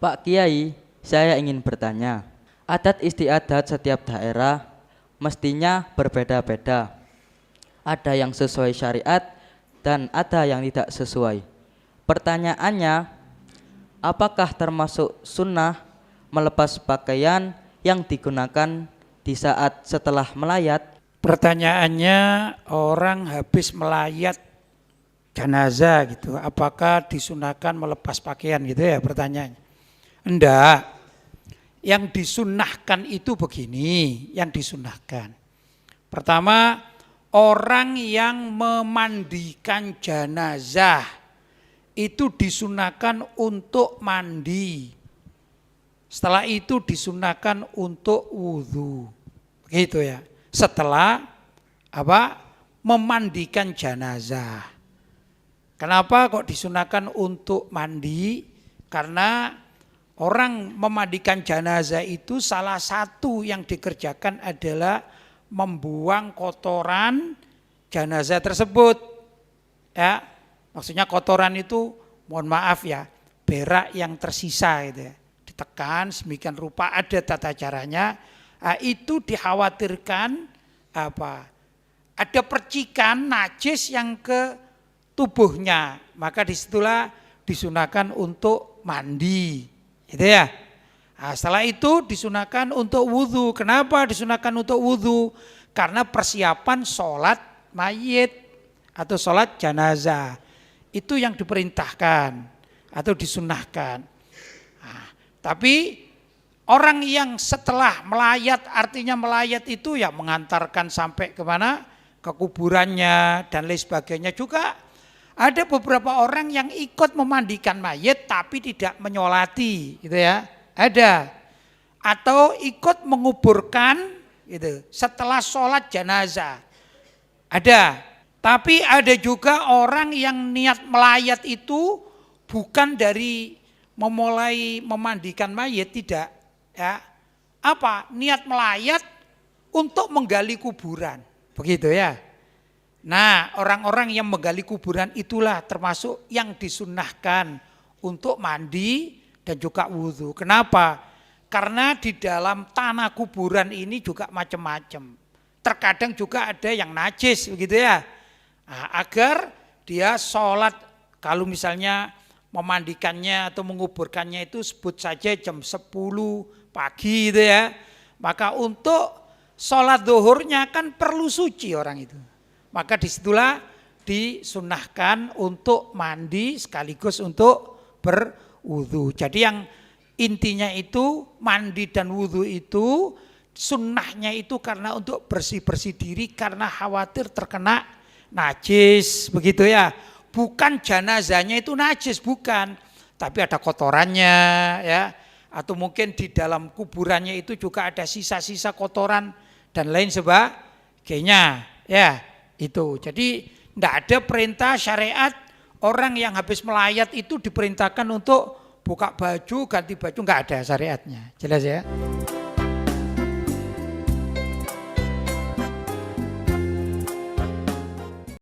Pak Kiai, saya ingin bertanya, adat istiadat setiap daerah mestinya berbeda-beda. Ada yang sesuai syariat dan ada yang tidak sesuai. Pertanyaannya, apakah termasuk sunnah melepas pakaian yang digunakan di saat setelah melayat? Pertanyaannya, orang habis melayat jenazah gitu, apakah disunahkan melepas pakaian gitu ya pertanyaannya? Enggak. Yang disunahkan itu begini, yang disunahkan. Pertama, orang yang memandikan jenazah itu disunahkan untuk mandi. Setelah itu disunahkan untuk wudhu. Begitu ya. Setelah memandikan jenazah. Kenapa kok disunahkan untuk mandi? Karena orang memandikan jenazah itu salah satu yang dikerjakan adalah membuang kotoran jenazah tersebut. Ya, maksudnya kotoran itu, mohon maaf ya, berak yang tersisa gitu ya. Ditekan sedemikian rupa, ada tata caranya. Itu dikhawatirkan ada percikan najis yang ke tubuhnya, maka disitulah disunahkan untuk mandi, gitu ya. Nah, setelah itu disunahkan untuk wudhu. Kenapa disunahkan untuk wudhu? Karena persiapan sholat mayit atau sholat jenazah itu yang diperintahkan atau disunahkan. Nah, tapi orang yang setelah melayat, artinya melayat itu ya mengantarkan sampai kemana? Ke kuburannya dan lain sebagainya juga. Ada beberapa orang yang ikut memandikan mayit tapi tidak menyolati, gitu ya. Ada. Atau ikut menguburkan gitu setelah sholat jenazah. Ada. Tapi ada juga orang yang niat melayat itu bukan dari memulai memandikan mayit, tidak. Ya. Niat melayat untuk menggali kuburan. Begitu ya. Nah, orang-orang yang menggali kuburan itulah termasuk yang disunahkan untuk mandi dan juga wudhu. Kenapa? Karena di dalam tanah kuburan ini juga macam-macam. Terkadang juga ada yang najis, begitu ya. Nah, agar dia sholat, kalau misalnya memandikannya atau menguburkannya itu sebut saja jam 10 pagi gitu ya. Maka untuk sholat zuhurnya kan perlu suci orang itu. Maka disitulah disunahkan untuk mandi sekaligus untuk berwudu. Jadi yang intinya itu mandi dan wudu itu sunnahnya itu karena untuk bersih-bersih diri karena khawatir terkena najis, begitu ya. Bukan jenazahnya itu najis, bukan. Tapi ada kotorannya ya. Atau mungkin di dalam kuburannya itu juga ada sisa-sisa kotoran dan lain sebagainya ya. Itu. Jadi tidak ada perintah syariat orang yang habis melayat itu diperintahkan untuk buka baju, ganti baju, enggak ada syariatnya. Jelas ya?